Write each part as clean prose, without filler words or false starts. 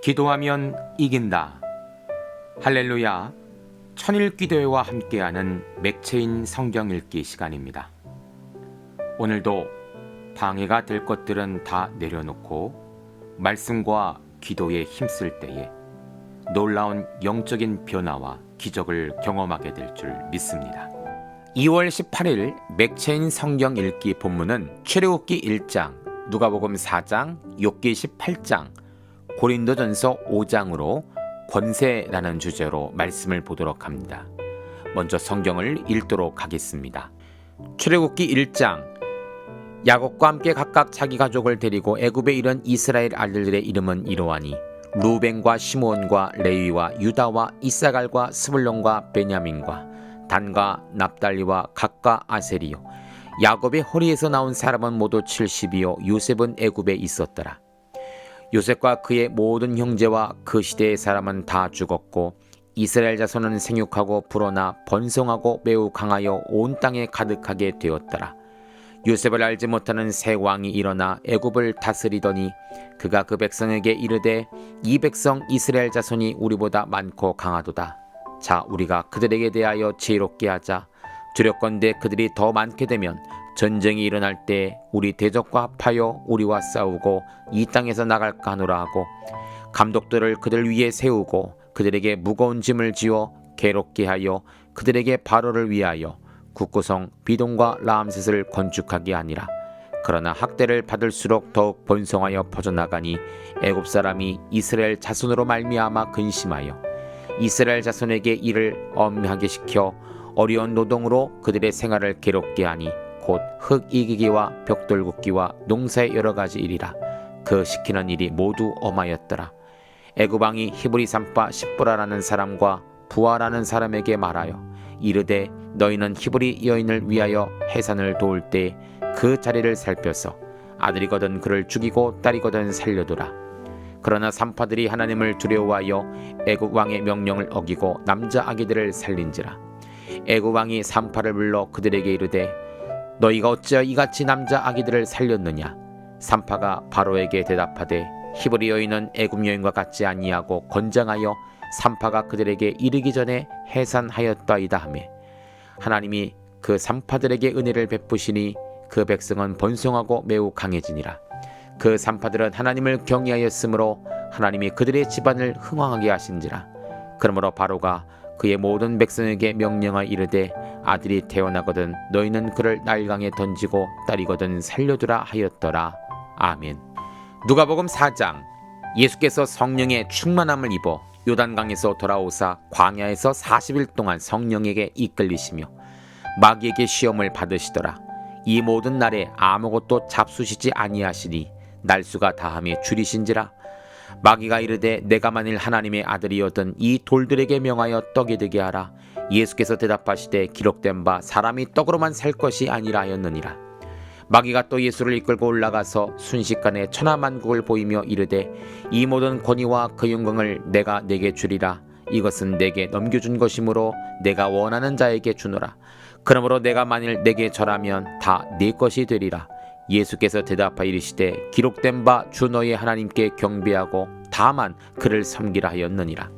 기도하면 이긴다. 할렐루야. 천일기도회와 함께하는 맥체인 성경 읽기 시간입니다. 오늘도 방해가 될 것들은 다 내려놓고 말씀과 기도에 힘쓸 때에 놀라운 영적인 변화와 기적을 경험하게 될 줄 믿습니다. 2월 18일 맥체인 성경 읽기 본문은 출애굽기 1장, 누가복음 4장, 욥기 18장, 고린도전서 5장으로 권세라는 주제로 말씀을 보도록 합니다. 먼저 성경을 읽도록 하겠습니다. 출애굽기 1장. 야곱과 함께 각각 자기 가족을 데리고 애굽에 이른 이스라엘 아들들의 이름은 이러하니 루벤과 시므온과 레위와 유다와 이사갈과 스불론과 베냐민과 단과 납달리와 gad과 아셀이요. 야곱의 허리에서 나온 사람은 모두 70이요 요셉은 애굽에 있었더라. 요셉과 그의 모든 형제와 그 시대의 사람은 다 죽었고 이스라엘 자손은 생육하고 불어나 번성하고 매우 강하여 온 땅에 가득하게 되었더라. 요셉을 알지 못하는 새 왕이 일어나 애굽을 다스리더니 그가 그 백성에게 이르되 이 백성 이스라엘 자손이 우리보다 많고 강하도다. 자, 우리가 그들에게 대하여 지혜롭게 하자. 두렵건대 그들이 더 많게 되면 전쟁이 일어날 때 우리 대적과 합하여 우리와 싸우고 이 땅에서 나갈까 하노라 하고 감독들을 그들 위에 세우고 그들에게 무거운 짐을 지어 괴롭게 하여 그들에게 바로를 위하여 국구성 비동과 라암셋을 건축하게 하니라. 그러나 학대를 받을수록 더욱 번성하여 퍼져나가니 애굽 사람이 이스라엘 자손으로 말미암아 근심하여 이스라엘 자손에게 일을 엄하게 시켜 어려운 노동으로 그들의 생활을 괴롭게 하니 곧 흙 이기기와 벽돌 굽기와 농사의 여러 가지 일이라. 그 시키는 일이 모두 엄하였더라. 애굽 왕이 히브리 산파 십보라라는 사람과 부하라는 사람에게 말하여 이르되 너희는 히브리 여인을 위하여 해산을 도울 때 그 자리를 살펴서 아들이거든 그를 죽이고 딸이거든 살려두라. 그러나 산파들이 하나님을 두려워하여 애굽 왕의 명령을 어기고 남자 아기들을 살린지라. 애굽 왕이 산파를 불러 그들에게 이르되 너희가 어찌하여 이같이 남자 아기들을 살렸느냐. 산파가 바로에게 대답하되 히브리 여인은 애굽 여인과 같지 아니하고 건장하여 산파가 그들에게 이르기 전에 해산하였다이다 하매 하나님이 그 산파들에게 은혜를 베푸시니 그 백성은 번성하고 매우 강해지니라. 그 산파들은 하나님을 경외하였으므로 하나님이 그들의 집안을 흥왕하게 하신지라. 그러므로 바로가 그의 모든 백성에게 명령하여 이르되 아들이 태어나거든 너희는 그를 날강에 던지고 딸이거든 살려두라 하였더라. 아멘. 누가복음 4장. 예수께서 성령의 충만함을 입어 요단강에서 돌아오사 광야에서 40일 동안 성령에게 이끌리시며 마귀에게 시험을 받으시더라. 이 모든 날에 아무것도 잡수시지 아니하시니 날수가 다함에 줄이신지라. 마귀가 이르되 내가 만일 하나님의 아들이었던 이 돌들에게 명하여 떡이 되게 하라. 예수께서 대답하시되 기록된 바 사람이 떡으로만 살 것이 아니라 하였느니라. 마귀가 또 예수를 이끌고 올라가서 순식간에 천하만국을 보이며 이르되 이 모든 권위와 그 영광을 내가 내게 주리라. 이것은 내게 넘겨준 것이므로 내가 원하는 자에게 주노라. 그러므로 내가 만일 내게 절하면 다 네 것이 되리라. 예수께서 대답하여 이르시되 기록된 바 주 너의 하나님께 경배하고 다만 그를 섬기라 하였느니라.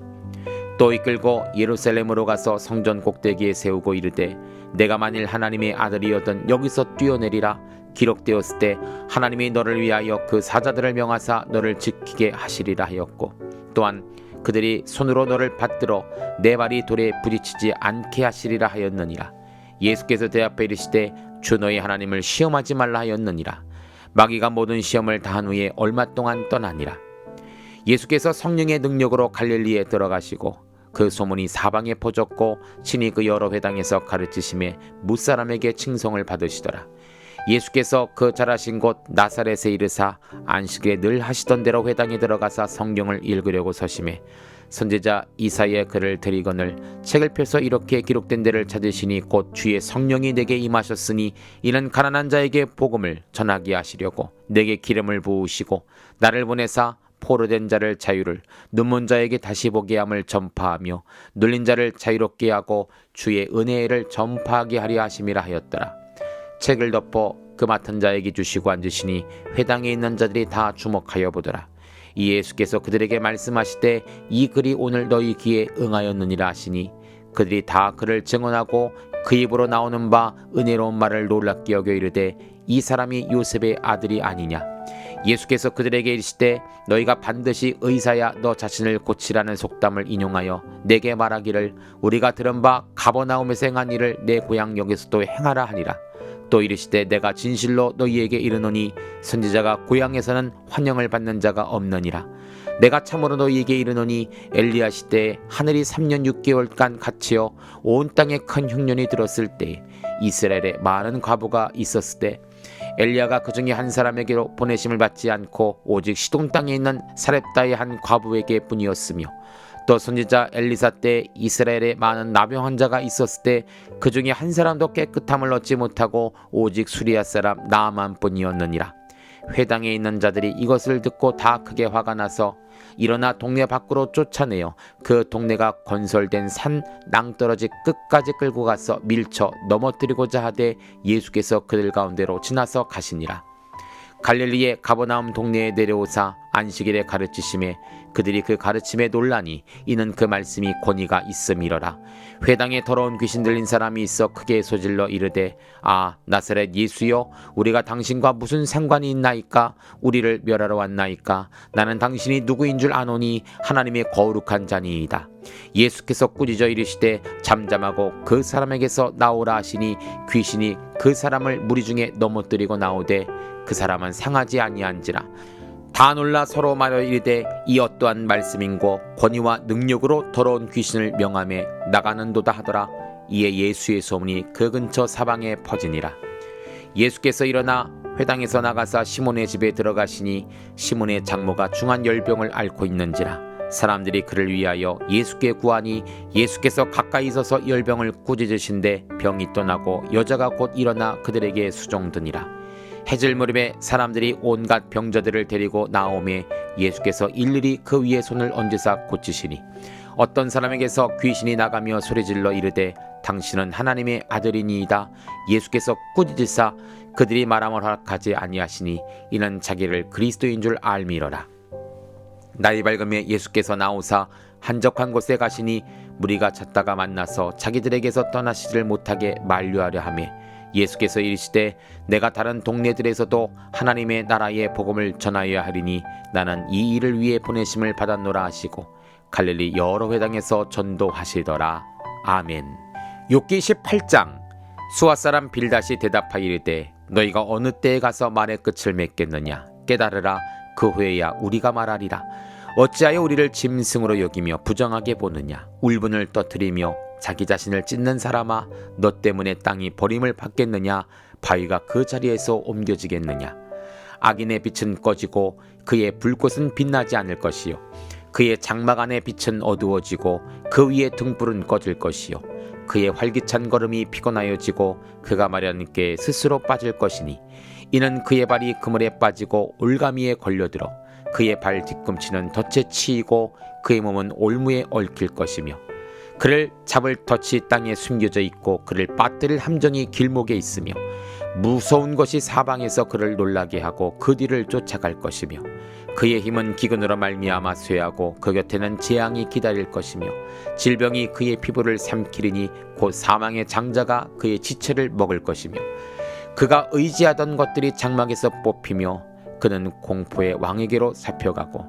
또 이끌고 예루살렘으로 가서 성전 꼭대기에 세우고 이르되 내가 만일 하나님의 아들이었던 여기서 뛰어내리라. 기록되었을 때 하나님이 너를 위하여 그 사자들을 명하사 너를 지키게 하시리라 하였고 또한 그들이 손으로 너를 받들어 내 발이 돌에 부딪히지 않게 하시리라 하였느니라. 예수께서 대답하여 이르시되 주 너희 하나님을 시험하지 말라 하였느니라. 마귀가 모든 시험을 다한 후에 얼마 동안 떠나니라. 예수께서 성령의 능력으로 갈릴리에 들어가시고 그 소문이 사방에 퍼졌고 친히 그 여러 회당에서 가르치심에 뭇사람에게 칭송을 받으시더라. 예수께서 그 자라신 곳 나사렛에 이르사 안식에 늘 하시던 대로 회당에 들어가사 성경을 읽으려고 서심해 선지자 이사야의 글을 들이거늘 책을 펴서 이렇게 기록된 데를 찾으시니 곧 주의 성령이 내게 임하셨으니 이는 가난한 자에게 복음을 전하게 하시려고 내게 기름을 부으시고 나를 보내사 포로된 자를 자유를 눈먼 자에게 다시 보게 함을 전파하며 눌린 자를 자유롭게 하고 주의 은혜를 전파하게 하려 하심이라 하였더라. 책을 덮어 그 맡은 자에게 주시고 앉으시니 회당에 있는 자들이 다 주목하여 보더라. 이 예수께서 그들에게 말씀하시되 이 글이 오늘 너희 귀에 응하였느니라 하시니 그들이 다 그를 증언하고 그 입으로 나오는 바 은혜로운 말을 놀랍게 여겨 이르되 이 사람이 요셉의 아들이 아니냐. 예수께서 그들에게 이르시되 너희가 반드시 의사야 너 자신을 고치라는 속담을 인용하여 내게 말하기를 우리가 들은 바 가버나움에서 행한 일을 내 고향 여기서도 행하라 하니라. 또 이르시되 내가 진실로 너희에게 이르노니 선지자가 고향에서는 환영을 받는 자가 없느니라. 내가 참으로 너희에게 이르노니 엘리야 시대에 하늘이 3년 6개월간 갇히어 온 땅에 큰 흉년이 들었을 때 이스라엘에 많은 과부가 있었을 때 엘리야가 그 중에 한 사람에게로 보내심을 받지 않고 오직 시돈 땅에 있는 사렙다의 한 과부에게 뿐이었으며 또 선지자 엘리사 때 이스라엘에 많은 나병 환자가 있었을 때 그 중에 한 사람도 깨끗함을 얻지 못하고 오직 수리아 사람 나아만 뿐이었느니라. 회당에 있는 자들이 이것을 듣고 다 크게 화가 나서 일어나 동네 밖으로 쫓아내어 그 동네가 건설된 산 낭떠러지 끝까지 끌고 가서 밀쳐 넘어뜨리고자 하되 예수께서 그들 가운데로 지나서 가시니라. 갈릴리의 가버나움 동네에 내려오사 안식일에 가르치심에 그들이 그 가르침에 놀라니 이는 그 말씀이 권위가 있음이러라. 회당에 더러운 귀신 들린 사람이 있어 크게 소질러 이르되 아 나사렛 예수여 우리가 당신과 무슨 상관이 있나이까. 우리를 멸하러 왔나이까. 나는 당신이 누구인 줄 아노니 하나님의 거룩한 자니이다. 예수께서 꾸짖어 이르시되 잠잠하고 그 사람에게서 나오라 하시니 귀신이 그 사람을 무리 중에 넘어뜨리고 나오되 그 사람은 상하지 아니한지라. 다 놀라 서로 말하여 이르되 이 어떠한 말씀인고 권위와 능력으로 더러운 귀신을 명하며 나가는도다 하더라. 이에 예수의 소문이 그 근처 사방에 퍼지니라. 예수께서 일어나 회당에서 나가사 시몬의 집에 들어가시니 시몬의 장모가 중한 열병을 앓고 있는지라. 사람들이 그를 위하여 예수께 구하니 예수께서 가까이 서서 열병을 꾸짖으신데 병이 떠나고 여자가 곧 일어나 그들에게 수종드니라. 해질 무렵에 사람들이 온갖 병자들을 데리고 나오매 예수께서 일일이 그 위에 손을 얹으사 고치시니 어떤 사람에게서 귀신이 나가며 소리질러 이르되 당신은 하나님의 아들이니이다. 예수께서 꾸짖으사 그들이 말함을 허락하지 아니하시니 이는 자기를 그리스도인 줄 알미러라. 날이 밝음에 예수께서 나오사 한적한 곳에 가시니 무리가 찾다가 만나서 자기들에게서 떠나시지를 못하게 만류하려 하매 예수께서 이르시되 내가 다른 동네들에서도 하나님의 나라의 복음을 전하여야 하리니 나는 이 일을 위해 보내심을 받았노라 하시고 갈릴리 여러 회당에서 전도하시더라. 아멘. 욥기 18장. 수아 사람 빌닷이 대답하여 이르되 너희가 어느 때에 가서 말의 끝을 맺겠느냐. 깨달으라. 그 후에야 우리가 말하리라. 어찌하여 우리를 짐승으로 여기며 부정하게 보느냐. 울분을 떠뜨리며 자기 자신을 찢는 사람아 너 때문에 땅이 버림을 받겠느냐. 바위가 그 자리에서 옮겨지겠느냐. 악인의 빛은 꺼지고 그의 불꽃은 빛나지 않을 것이요 그의 장막 안의 빛은 어두워지고 그 위에 등불은 꺼질 것이요 그의 활기찬 걸음이 피곤하여지고 그가 마련께 스스로 빠질 것이니 이는 그의 발이 그물에 빠지고 올가미에 걸려들어 그의 발 뒤꿈치는 덫에 치이고 그의 몸은 올무에 얽힐 것이며 그를 잡을 덫이 땅에 숨겨져 있고 그를 빠뜨릴 함정이 길목에 있으며 무서운 것이 사방에서 그를 놀라게 하고 그 뒤를 쫓아갈 것이며 그의 힘은 기근으로 말미암아 쇠하고 그 곁에는 재앙이 기다릴 것이며 질병이 그의 피부를 삼키리니 곧 사망의 장자가 그의 지체를 먹을 것이며 그가 의지하던 것들이 장막에서 뽑히며 그는 공포의 왕에게로 잡혀가고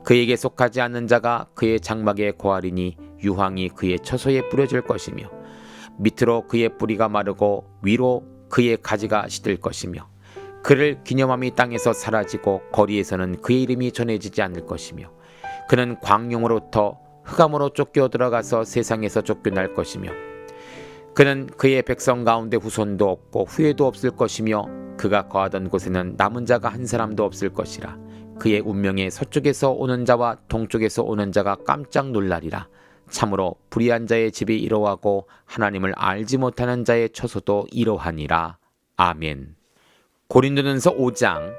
그에게 속하지 않는 자가 그의 장막에 거하리니 유황이 그의 처소에 뿌려질 것이며 밑으로 그의 뿌리가 마르고 위로 그의 가지가 시들 것이며 그를 기념함이 땅에서 사라지고 거리에서는 그의 이름이 전해지지 않을 것이며 그는 광룡으로부터 흑암으로 쫓겨 들어가서 세상에서 쫓겨날 것이며 그는 그의 백성 가운데 후손도 없고 후회도 없을 것이며 그가 거하던 곳에는 남은 자가 한 사람도 없을 것이라. 그의 운명에 서쪽에서 오는 자와 동쪽에서 오는 자가 깜짝 놀라리라. 참으로 불의한 자의 집이 이러하고 하나님을 알지 못하는 자의 처소도 이러하니라. 아멘. 고린도전서 5장.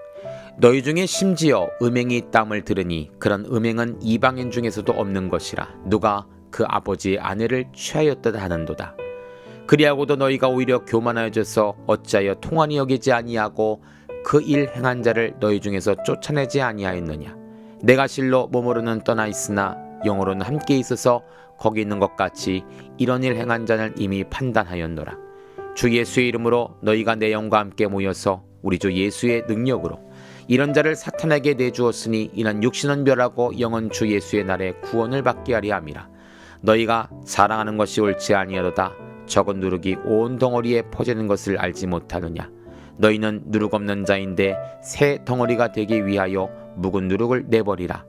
너희 중에 심지어 음행이 있다함을 들으니 그런 음행은 이방인 중에서도 없는 것이라. 누가 그 아버지의 아내를 취하였다 하는도다. 그리하고도 너희가 오히려 교만하여져서 어찌하여 통한이 여기지 아니하고 그 일 행한 자를 너희 중에서 쫓아내지 아니하였느냐. 내가 실로 몸으로는 떠나 있으나 영으로는 함께 있어서 거기 있는 것 같이 이런 일 행한 자는 이미 판단하였노라. 주 예수의 이름으로 너희가 내 영과 함께 모여서 우리 주 예수의 능력으로 이런 자를 사탄에게 내주었으니 이는 육신은 멸하고 영은 주 예수의 날에 구원을 받게 하리 함이라. 너희가 자랑하는 것이 옳지 아니하도다. 적은 누룩이 온 덩어리에 퍼지는 것을 알지 못하느냐. 너희는 누룩 없는 자인데 새 덩어리가 되기 위하여 묵은 누룩을 내버리라.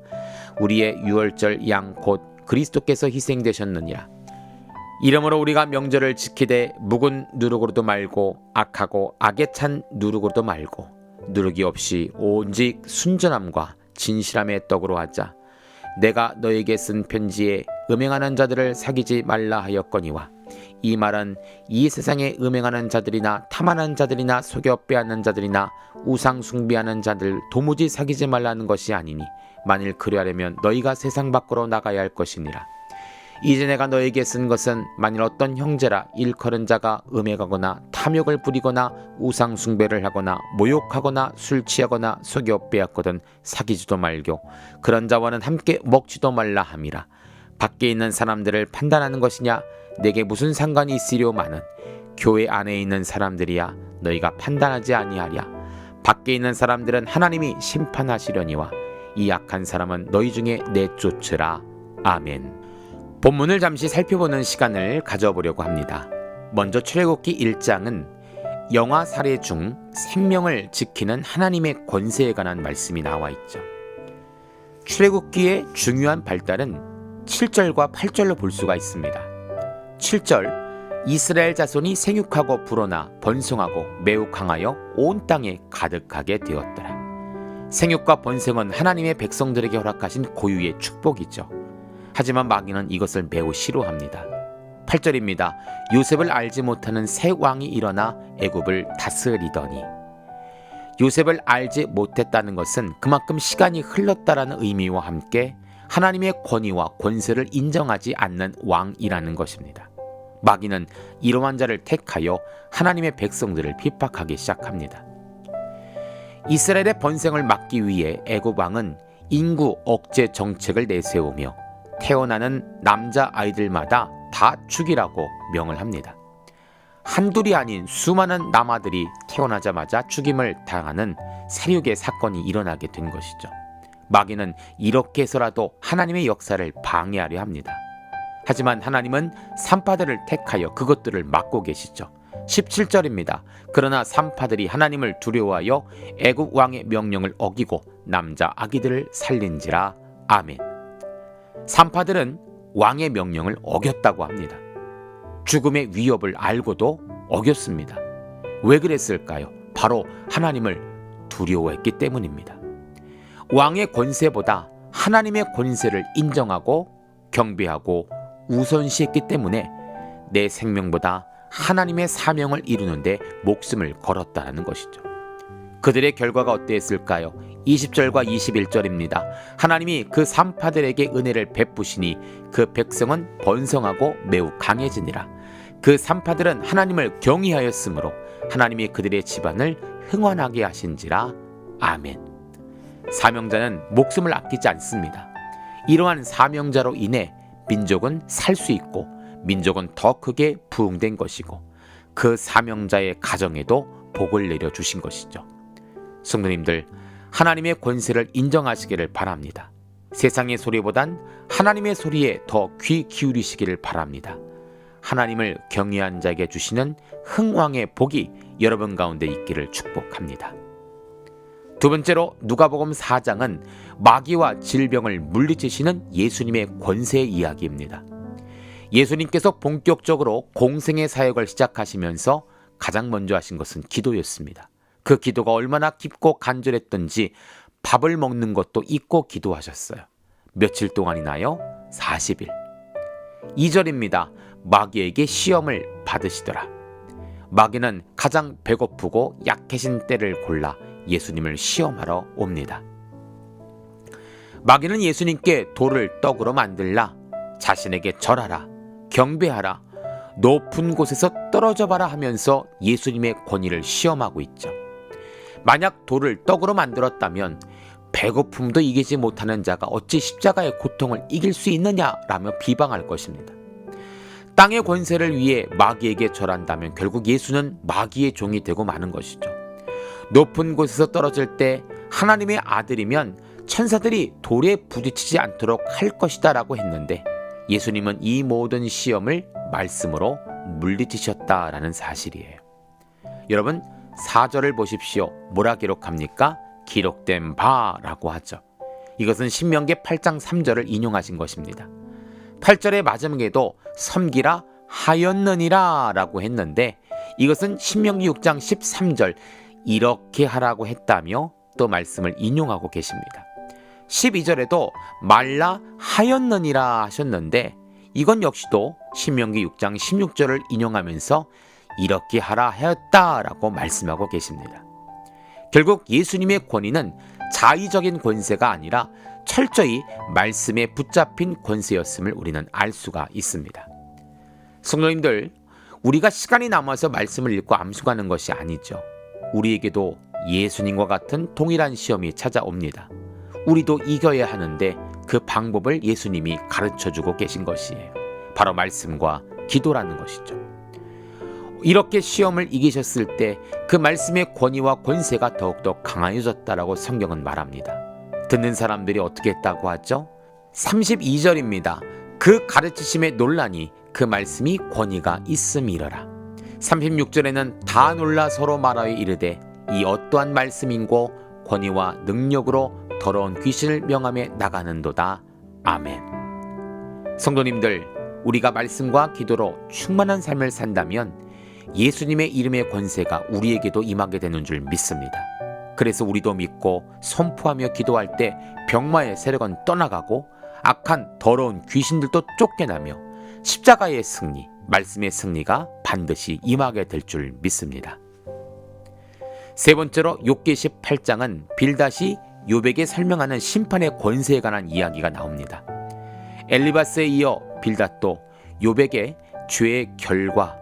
우리의 유월절 양 곧 그리스도께서 희생되셨느니라. 이러므로 우리가 명절을 지키되 묵은 누룩으로도 말고 악하고 악에 찬 누룩으로도 말고 누룩이 없이 오직 순전함과 진실함의 떡으로 하자. 내가 너에게 쓴 편지에 음행하는 자들을 사귀지 말라 하였거니와 이 말은 이 세상에 음행하는 자들이나 탐하는 자들이나 속여 빼앗는 자들이나 우상 숭배하는 자들 도무지 사귀지 말라는 것이 아니니 만일 그리하려면 너희가 세상 밖으로 나가야 할 것이니라. 이제 내가 너에게 쓴 것은 만일 어떤 형제라 일컬은 자가 음행하거나 탐욕을 부리거나 우상 숭배를 하거나 모욕하거나 술 취하거나 속여 빼앗거든 사귀지도 말고 그런 자와는 함께 먹지도 말라 함이라. 밖에 있는 사람들을 판단하는 것이냐 내게 무슨 상관이 있으려마는 교회 안에 있는 사람들이야 너희가 판단하지 아니하랴. 밖에 있는 사람들은 하나님이 심판하시려니와 이 악한 사람은 너희 중에 내쫓으라. 아멘. 본문을 잠시 살펴보는 시간을 가져보려고 합니다. 먼저 출애굽기 1장은 영아 사례 중 생명을 지키는 하나님의 권세에 관한 말씀이 나와 있죠. 출애굽기의 중요한 발달은 7절과 8절로 볼 수가 있습니다. 7절 이스라엘 자손이 생육하고 불어나 번성하고 매우 강하여 온 땅에 가득하게 되었더라. 생육과 번성은 하나님의 백성들에게 허락하신 고유의 축복이죠. 하지만 마귀는 이것을 매우 싫어합니다. 8절입니다. 요셉을 알지 못하는 새 왕이 일어나 애굽을 다스리더니. 요셉을 알지 못했다는 것은 그만큼 시간이 흘렀다라는 의미와 함께 하나님의 권위와 권세를 인정하지 않는 왕이라는 것입니다. 마귀는 이러한 자를 택하여 하나님의 백성들을 핍박하기 시작합니다. 이스라엘의 번성을 막기 위해 애굽 왕은 인구 억제 정책을 내세우며 태어나는 남자 아이들마다 다 죽이라고 명을 합니다. 한둘이 아닌 수많은 남아들이 태어나자마자 죽임을 당하는 살육의 사건이 일어나게 된 것이죠. 마귀는 이렇게 해서라도 하나님의 역사를 방해하려 합니다. 하지만 하나님은 산파들을 택하여 그것들을 막고 계시죠. 17절입니다. 그러나 산파들이 하나님을 두려워하여 애굽 왕의 명령을 어기고 남자 아기들을 살린지라. 아멘. 산파들은 왕의 명령을 어겼다고 합니다. 죽음의 위협을 알고도 어겼습니다. 왜 그랬을까요? 바로 하나님을 두려워했기 때문입니다. 왕의 권세보다 하나님의 권세를 인정하고 경배하고 우선시했기 때문에 내 생명보다 하나님의 사명을 이루는데 목숨을 걸었다는 것이죠. 그들의 결과가 어땠을까요? 20절과 21절입니다. 하나님이 그 산파들에게 은혜를 베푸시니 그 백성은 번성하고 매우 강해지니라. 그 산파들은 하나님을 경외하였으므로 하나님이 그들의 집안을 흥원하게 하신지라. 아멘. 사명자는 목숨을 아끼지 않습니다. 이러한 사명자로 인해 민족은 살 수 있고 민족은 더 크게 부흥된 것이고 그 사명자의 가정에도 복을 내려주신 것이죠. 성도님들, 하나님의 권세를 인정하시기를 바랍니다. 세상의 소리보단 하나님의 소리에 더 귀 기울이시기를 바랍니다. 하나님을 경외한 자에게 주시는 흥왕의 복이 여러분 가운데 있기를 축복합니다. 두 번째로 누가복음 4장은 마귀와 질병을 물리치시는 예수님의 권세의 이야기입니다. 예수님께서 본격적으로 공생의 사역을 시작하시면서 가장 먼저 하신 것은 기도였습니다. 그 기도가 얼마나 깊고 간절했던지 밥을 먹는 것도 잊고 기도하셨어요. 며칠 동안이나요? 40일. 2절입니다. 마귀에게 시험을 받으시더라. 마귀는 가장 배고프고 약해진 때를 골라 예수님을 시험하러 옵니다. 마귀는 예수님께 돌을 떡으로 만들라, 자신에게 절하라, 경배하라, 높은 곳에서 떨어져 봐라 하면서 예수님의 권위를 시험하고 있죠. 만약 돌을 떡으로 만들었다면 배고픔도 이기지 못하는 자가 어찌 십자가의 고통을 이길 수 있느냐라며 비방할 것입니다. 땅의 권세를 위해 마귀에게 절한다면 결국 예수는 마귀의 종이 되고 마는 것이죠. 높은 곳에서 떨어질 때 하나님의 아들이면 천사들이 돌에 부딪히지 않도록 할 것이다 라고 했는데 예수님은 이 모든 시험을 말씀으로 물리치셨다라는 사실이에요. 여러분 4절을 보십시오. 뭐라 기록합니까? 기록된 바라고 하죠. 이것은 신명기 8장 3절을 인용하신 것입니다. 8절의 마지막에도 섬기라 하였느니라 라고 했는데 이것은 신명기 6장 13절 이렇게 하라고 했다며 또 말씀을 인용하고 계십니다. 12절에도 말라 하였느니라 하셨는데 이건 역시도 신명기 6장 16절을 인용하면서 이렇게 하라 하였다라고 말씀하고 계십니다. 결국 예수님의 권위는 자의적인 권세가 아니라 철저히 말씀에 붙잡힌 권세였음을 우리는 알 수가 있습니다. 성도님들, 우리가 시간이 남아서 말씀을 읽고 암송하는 것이 아니죠. 우리에게도 예수님과 같은 동일한 시험이 찾아옵니다. 우리도 이겨야 하는데 그 방법을 예수님이 가르쳐주고 계신 것이에요. 바로 말씀과 기도라는 것이죠. 이렇게 시험을 이기셨을 때 그 말씀의 권위와 권세가 더욱더 강해졌다라고 성경은 말합니다. 듣는 사람들이 어떻게 했다고 하죠? 32절입니다. 그 가르치심에 논란이 그 말씀이 권위가 있음이러라. 36절에는 다 놀라 서로 말하여 이르되 이 어떠한 말씀인고 권위와 능력으로 더러운 귀신을 명함에 나가는도다. 아멘. 성도님들, 우리가 말씀과 기도로 충만한 삶을 산다면 예수님의 이름의 권세가 우리에게도 임하게 되는 줄 믿습니다. 그래서 우리도 믿고 선포하며 기도할 때 병마의 세력은 떠나가고 악한 더러운 귀신들도 쫓겨나며 십자가의 승리, 말씀의 승리가 반드시 임하게 될 줄 믿습니다. 세 번째로 욥기 18장은 빌닷이 욥에게 설명하는 심판의 권세에 관한 이야기가 나옵니다. 엘리바스에 이어 빌닷도 욥에게 죄의 결과,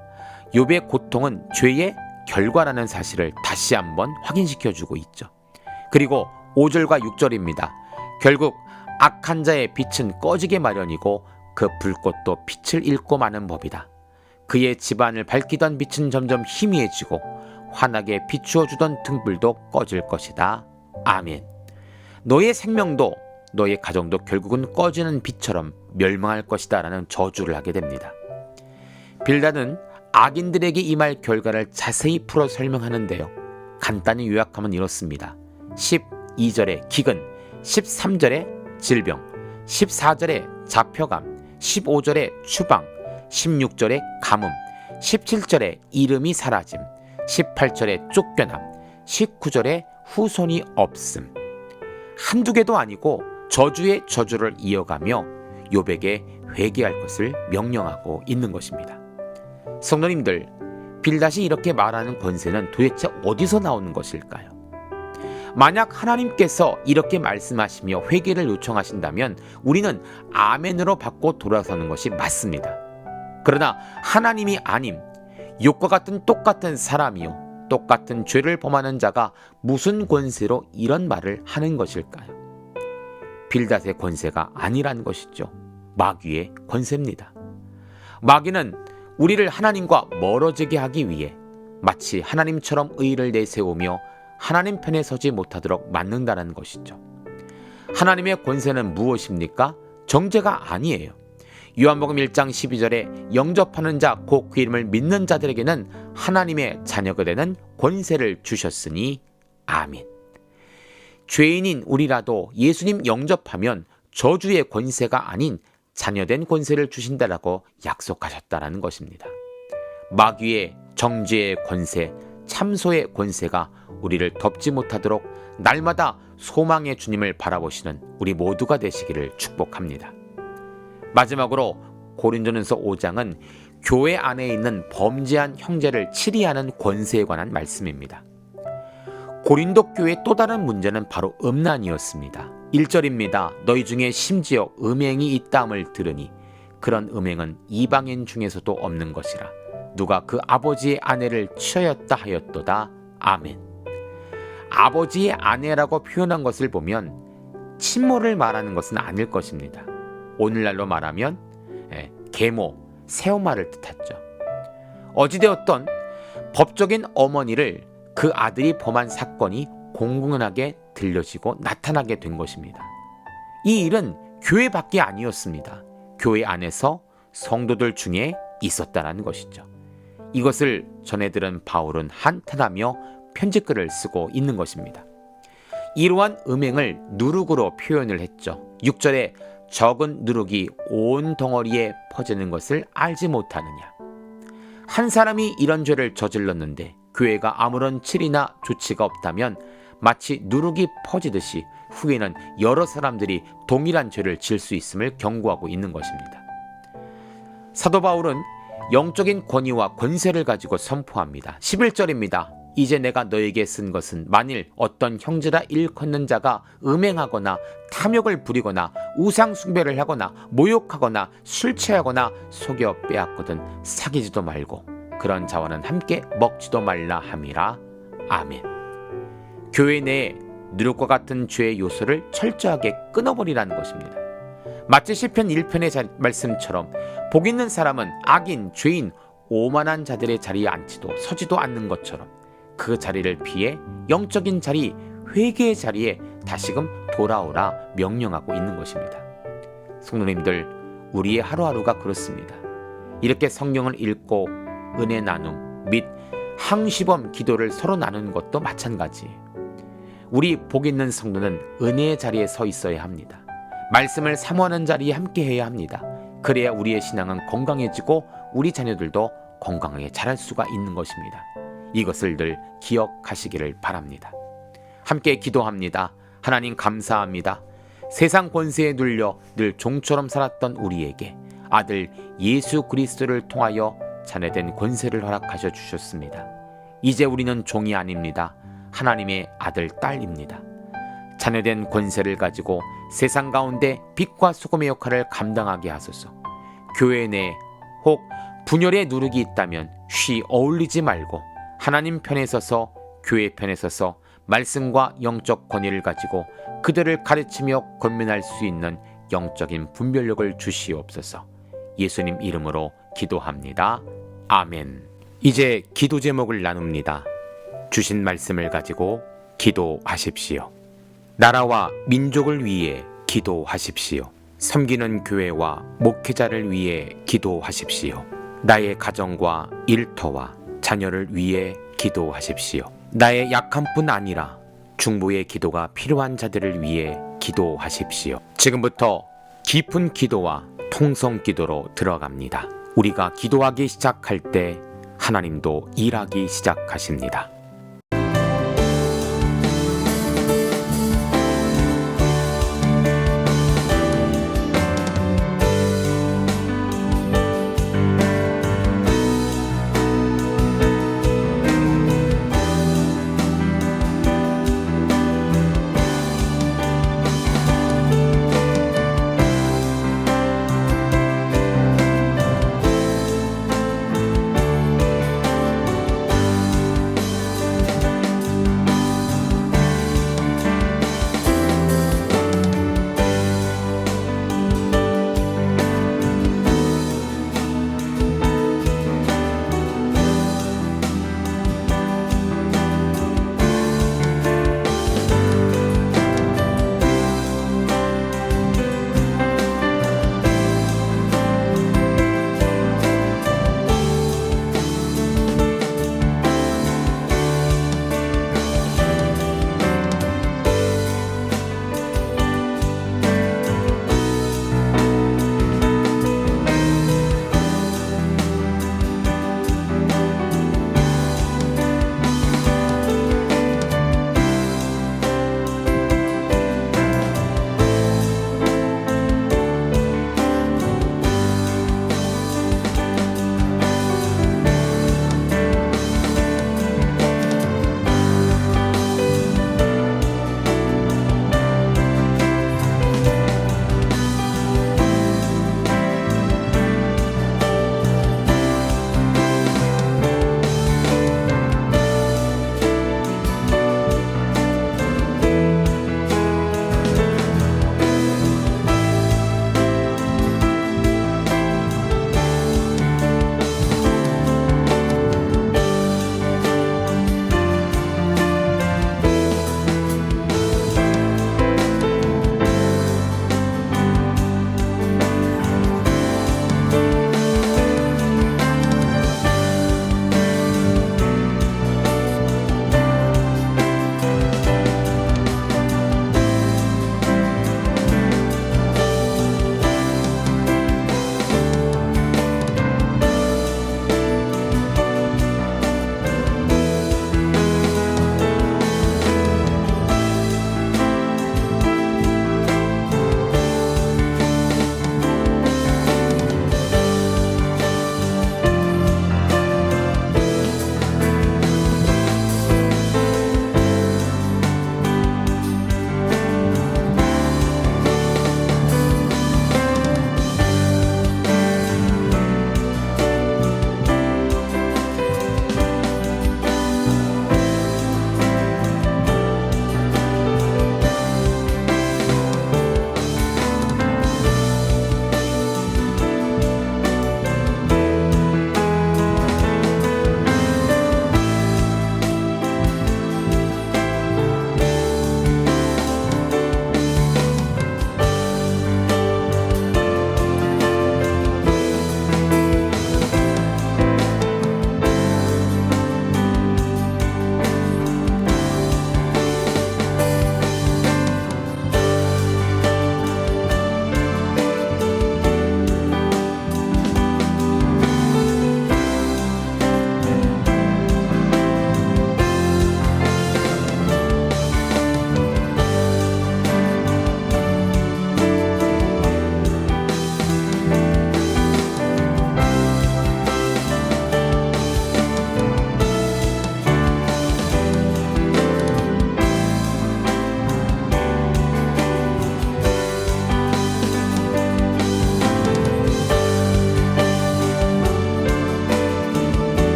욥의 고통은 죄의 결과라는 사실을 다시 한번 확인시켜주고 있죠. 그리고 5절과 6절입니다. 결국 악한 자의 빛은 꺼지게 마련이고 그 불꽃도 빛을 잃고 마는 법이다. 그의 집안을 밝히던 빛은 점점 희미해지고 환하게 비추어 주던 등불도 꺼질 것이다. 아멘. 너의 생명도 너의 가정도 결국은 꺼지는 빛처럼 멸망할 것이다 라는 저주를 하게 됩니다. 빌닷은 악인들에게 임할 결과를 자세히 풀어 설명하는데요. 간단히 요약하면 이렇습니다. 12절에 기근, 13절에 질병, 14절에 잡혀감, 15절에 추방, 16절에 가뭄, 17절에 이름이 사라짐, 18절에 쫓겨남, 19절에 후손이 없음. 한두 개도 아니고 저주의 저주를 이어가며 욥에게 회개할 것을 명령하고 있는 것입니다. 성도님들, 빌닷이 이렇게 말하는 권세는 도대체 어디서 나오는 것일까요? 만약 하나님께서 이렇게 말씀하시며 회개를 요청하신다면 우리는 아멘으로 받고 돌아서는 것이 맞습니다. 그러나 하나님이 아님, 욥과 같은 똑같은 사람이요, 똑같은 죄를 범하는 자가 무슨 권세로 이런 말을 하는 것일까요? 빌닷의 권세가 아니란 것이죠. 마귀의 권세입니다. 마귀는 우리를 하나님과 멀어지게 하기 위해 마치 하나님처럼 의를 내세우며 하나님 편에 서지 못하도록 만든다는 것이죠. 하나님의 권세는 무엇입니까? 정죄가 아니에요. 요한복음 1장 12절에 영접하는 자, 곧 그 이름을 믿는 자들에게는 하나님의 자녀가 되는 권세를 주셨으니 아멘. 죄인인 우리라도 예수님 영접하면 저주의 권세가 아닌 자녀된 권세를 주신다라고 약속하셨다라는 것입니다. 마귀의 정죄의 권세, 참소의 권세가 우리를 덮지 못하도록 날마다 소망의 주님을 바라보시는 우리 모두가 되시기를 축복합니다. 마지막으로 고린도전서 5장은 교회 안에 있는 범죄한 형제를 치리하는 권세에 관한 말씀입니다. 고린도 교회의 또 다른 문제는 바로 음란이었습니다. 1절입니다. 너희 중에 심지어 음행이 있다함을 들으니 그런 음행은 이방인 중에서도 없는 것이라. 누가 그 아버지의 아내를 취하였다 하였도다. 아멘. 아버지의 아내라고 표현한 것을 보면 친모를 말하는 것은 아닐 것입니다. 오늘날로 말하면 계모, 새엄마를 뜻하죠. 어찌되었던 법적인 어머니를 그 아들이 범한 사건이 공공연하게 들려지고 나타나게 된 것입니다. 이 일은 교회 밖이 아니었습니다. 교회 안에서 성도들 중에 있었다는 것이죠. 이것을 전해들은 바울은 한탄하며 편지글을 쓰고 있는 것입니다. 이러한 음행을 누룩으로 표현을 했죠. 6절에 적은 누룩이 온 덩어리에 퍼지는 것을 알지 못하느냐. 한 사람이 이런 죄를 저질렀는데 교회가 아무런 칠이나 조치가 없다면 마치 누룩이 퍼지듯이 후에는 여러 사람들이 동일한 죄를 지을 수 있음을 경고하고 있는 것입니다. 사도 바울은 영적인 권위와 권세를 가지고 선포합니다. 11절입니다. 이제 내가 너에게 쓴 것은 만일 어떤 형제라 일컫는 자가 음행하거나 탐욕을 부리거나 우상 숭배를 하거나 모욕하거나 술 취하거나 속여 빼앗거든 사귀지도 말고 그런 자와는 함께 먹지도 말라 함이라. 아멘. 교회 내에 누룩과 같은 죄의 요소를 철저하게 끊어버리라는 것입니다. 마치 시편 1편의 말씀처럼 복 있는 사람은 악인, 죄인, 오만한 자들의 자리에 앉지도 서지도 않는 것처럼 그 자리를 피해 영적인 자리, 회개의 자리에 다시금 돌아오라 명령하고 있는 것입니다. 성도님들, 우리의 하루하루가 그렇습니다. 이렇게 성경을 읽고 은혜 나눔 및 항시범 기도를 서로 나누는 것도 마찬가지예요. 우리 복 있는 성도는 은혜의 자리에 서 있어야 합니다. 말씀을 사모하는 자리에 함께 해야 합니다. 그래야 우리의 신앙은 건강해지고 우리 자녀들도 건강하게 자랄 수가 있는 것입니다. 이것을 늘 기억하시기를 바랍니다. 함께 기도합니다. 하나님 감사합니다. 세상 권세에 눌려 늘 종처럼 살았던 우리에게 아들 예수 그리스도를 통하여 자녀된 권세를 허락하셔 주셨습니다. 이제 우리는 종이 아닙니다. 하나님의 아들, 딸입니다. 자녀된 권세를 가지고 세상 가운데 빛과 소금의 역할을 감당하게 하소서. 교회 내에 혹 분열의 누룩이 있다면 쉬 어울리지 말고 하나님 편에 서서 교회 편에 서서 말씀과 영적 권위를 가지고 그들을 가르치며 권면할 수 있는 영적인 분별력을 주시옵소서. 예수님 이름으로 기도합니다. 아멘. 이제 기도 제목을 나눕니다. 주신 말씀을 가지고 기도하십시오. 나라와 민족을 위해 기도하십시오. 섬기는 교회와 목회자를 위해 기도하십시오. 나의 가정과 일터와 자녀를 위해 기도하십시오. 나의 약함뿐 아니라 중보의 기도가 필요한 자들을 위해 기도하십시오. 지금부터 깊은 기도와 통성 기도로 들어갑니다. 우리가 기도하기 시작할 때 하나님도 일하기 시작하십니다.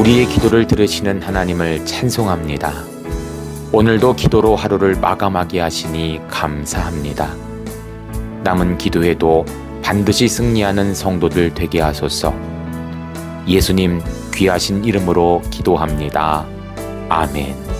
우리의 기도를 들으시는 하나님을 찬송합니다. 오늘도 기도로 하루를 마감하게 하시니 감사합니다. 남은 기도에도 반드시 승리하는 성도들 되게 하소서. 예수님 귀하신 이름으로 기도합니다. 아멘.